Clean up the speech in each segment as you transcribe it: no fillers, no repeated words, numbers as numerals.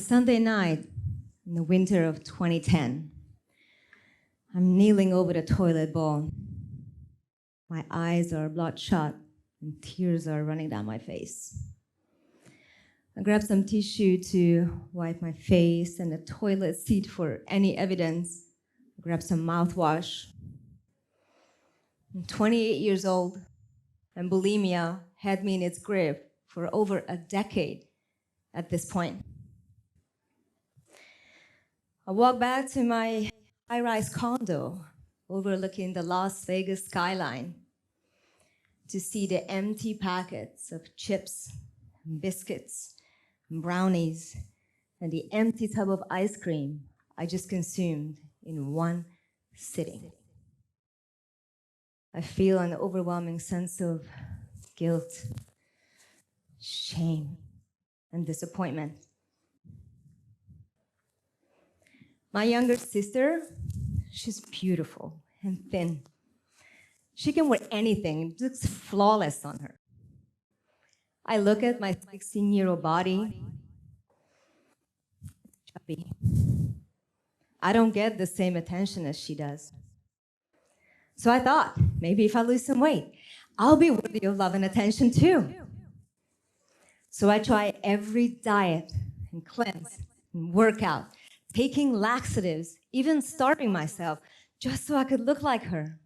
Sunday night in the winter of 2010, I'm kneeling over the toilet bowl. My eyes are bloodshot and tears are running down my face. I grab some tissue to wipe my face and a toilet seat for any evidence. I grab some mouthwash. I'm 28 years old, and bulimia had me in its grip for over a decade at this point. I walk back to my high-rise condo overlooking the Las Vegas skyline to see the empty packets of chips, and biscuits, and brownies, and the empty tub of ice cream I just consumed in one sitting. I feel an overwhelming sense of guilt, shame, and disappointment. My younger sister, she's beautiful and thin. She can wear anything, it looks flawless on her. I look at my 16-year-old body, chubby. I don't get the same attention as she does. So I thought, maybe if I lose some weight, I'll be worthy of love and attention too. So I try every diet and cleanse and workout, taking laxatives, even starving myself, just so I could look like her.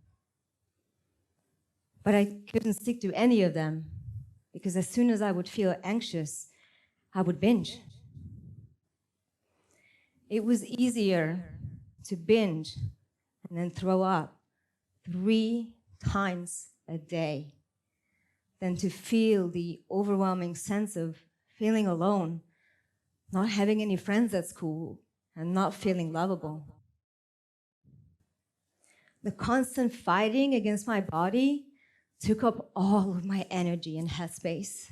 But I couldn't stick to any of them because as soon as I would feel anxious, I would binge. It was easier to binge and then throw up 3 times a day than to feel the overwhelming sense of feeling alone, not having any friends at school, and not feeling lovable. The constant fighting against my body took up all of my energy and headspace.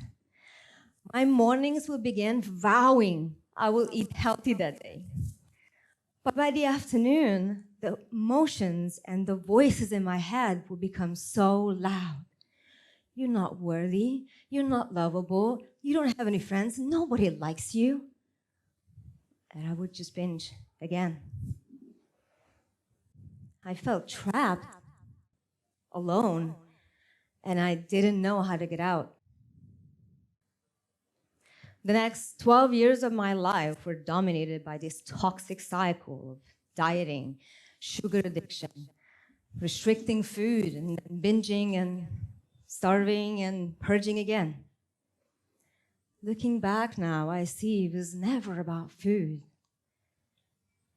My mornings would begin vowing I will eat healthy that day. But by the afternoon, the emotions and the voices in my head would become so loud. You're not worthy, you're not lovable, you don't have any friends, nobody likes you. And I would just binge again. I felt trapped, alone, and I didn't know how to get out. The next 12 years of my life were dominated by this toxic cycle of dieting, sugar addiction, restricting food, and binging, and starving, and purging again. Looking back now, I see it was never about food.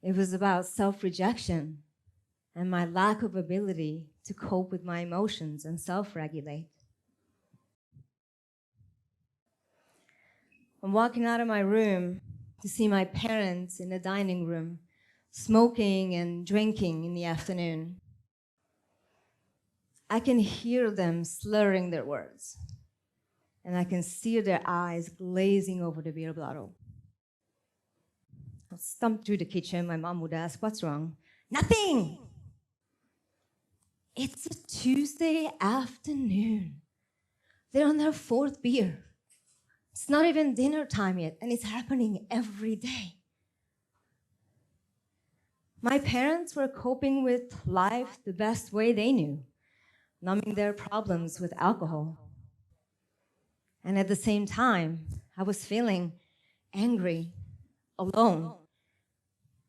It was about self-rejection and my lack of ability to cope with my emotions and self-regulate. I'm walking out of my room to see my parents in the dining room, smoking and drinking in the afternoon. I can hear them slurring their words, and I can see their eyes glazing over the beer bottle. I'll stump through the kitchen. My mom would ask, "What's wrong?" "Nothing!" It's a Tuesday afternoon. They're on their 4th beer. It's not even dinner time yet, and it's happening every day. My parents were coping with life the best way they knew, numbing their problems with alcohol. And at the same time, I was feeling angry, alone,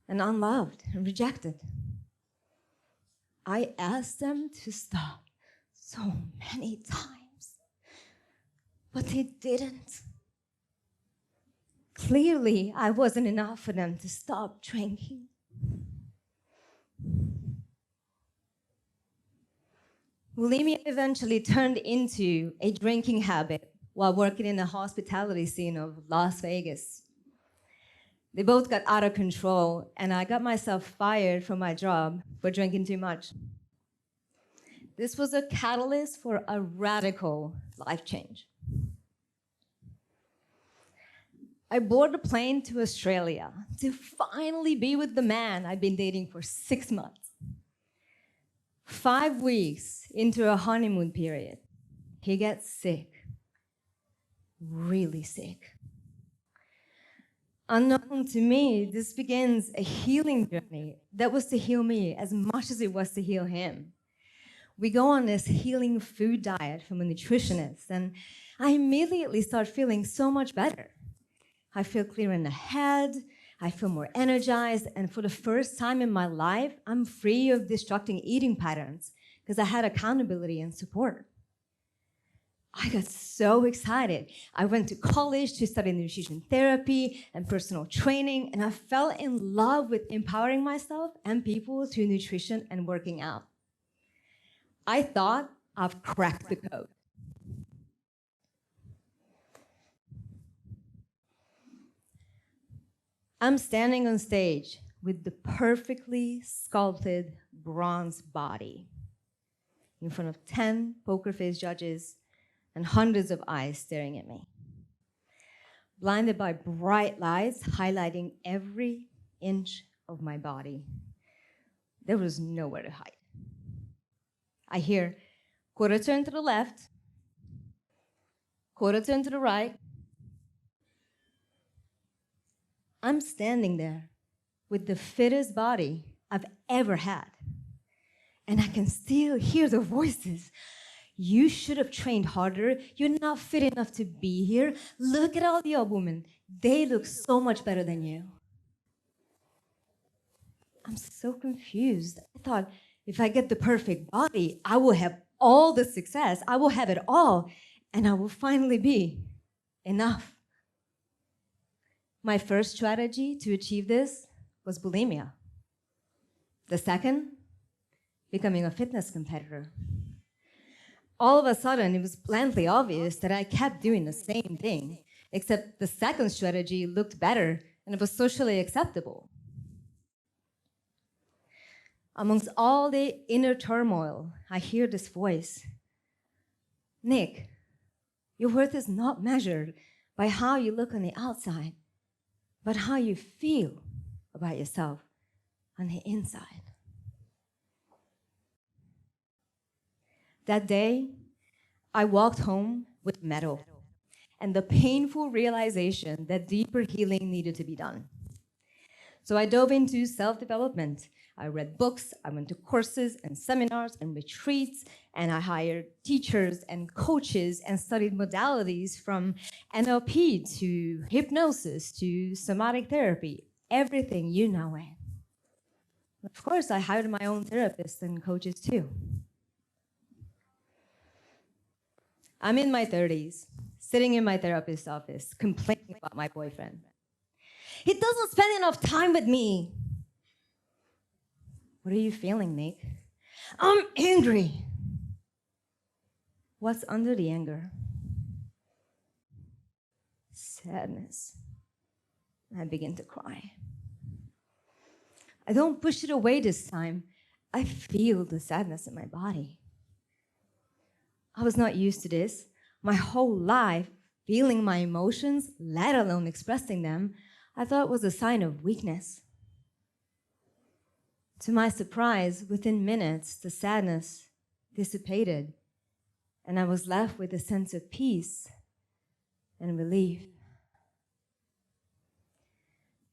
and unloved and rejected. I asked them to stop so many times, but they didn't. Clearly, I wasn't enough for them to stop drinking. Bulimia eventually turned into a drinking habit while working in the hospitality scene of Las Vegas. They both got out of control, and I got myself fired from my job for drinking too much. This was a catalyst for a radical life change. I boarded a plane to Australia to finally be with the man I'd been dating for 6 months. 5 weeks into a honeymoon period, he gets sick, really sick. Unknown to me, this begins a healing journey that was to heal me as much as it was to heal him. We go on this healing food diet from a nutritionist, and I immediately start feeling so much better. I feel clear in the head, I feel more energized, and for the first time in my life, I'm free of destructing eating patterns because I had accountability and support. I got so excited. I went to college to study nutrition therapy and personal training, and I fell in love with empowering myself and people through nutrition and working out. I thought I've cracked the code. I'm standing on stage with the perfectly sculpted bronze body in front of 10 poker face judges and hundreds of eyes staring at me. Blinded by bright lights highlighting every inch of my body. There was nowhere to hide. I hear, quarter turn to the left, quarter turn to the right. I'm standing there with the fittest body I've ever had. And I can still hear the voices. You should have trained harder. You're not fit enough to be here. Look at all the other women. They look so much better than you. I'm so confused. I thought, if I get the perfect body, I will have all the success. I will have it all. And I will finally be enough. My first strategy to achieve this was bulimia. The second, becoming a fitness competitor. All of a sudden, it was blandly obvious that I kept doing the same thing, except the second strategy looked better and it was socially acceptable. Amongst all the inner turmoil, I hear this voice. Nik, your worth is not measured by how you look on the outside, but how you feel about yourself on the inside. That day, I walked home with metal and the painful realization that deeper healing needed to be done. So I dove into self-development. I read books, I went to courses and seminars and retreats, and I hired teachers and coaches and studied modalities from NLP to hypnosis to somatic therapy, everything you know it. Of course, I hired my own therapists and coaches too. I'm in my 30s, sitting in my therapist's office, complaining about my boyfriend. He doesn't spend enough time with me. What are you feeling, Nik? I'm angry. What's under the anger? Sadness. I begin to cry. I don't push it away this time. I feel the sadness in my body. I was not used to this. My whole life, feeling my emotions, let alone expressing them, I thought was a sign of weakness. To my surprise, within minutes, the sadness dissipated, and I was left with a sense of peace and relief.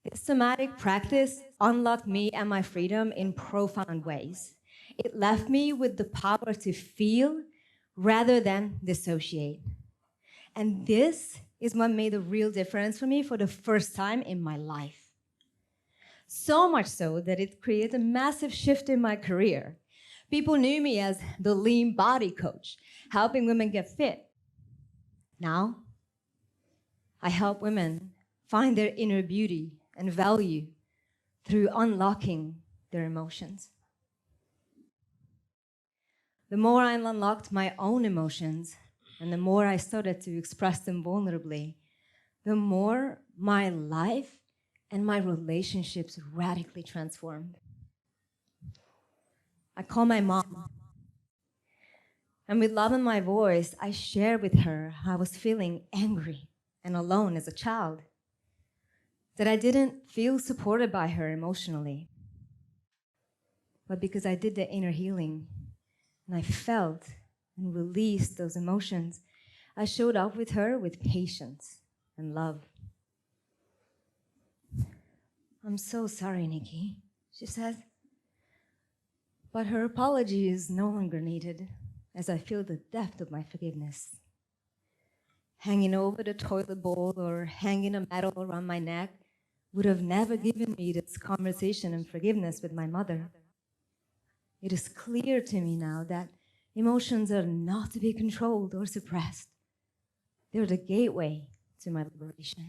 This somatic practice unlocked me and my freedom in profound ways. It left me with the power to feel rather than dissociate. And this is what made a real difference for me for the first time in my life. So much so that it created a massive shift in my career. People knew me as the lean body coach, helping women get fit. Now, I help women find their inner beauty and value through unlocking their emotions. The more I unlocked my own emotions and the more I started to express them vulnerably, the more my life and my relationships radically transformed. I call my mom, and with love in my voice, I shared with her how I was feeling angry and alone as a child, that I didn't feel supported by her emotionally. But because I did the inner healing, and I felt and released those emotions, I showed up with her with patience and love. I'm so sorry, Nikki, she says. But her apology is no longer needed, as I feel the depth of my forgiveness. Hanging over the toilet bowl or hanging a medal around my neck would have never given me this conversation and forgiveness with my mother. It is clear to me now that emotions are not to be controlled or suppressed. They're the gateway to my liberation.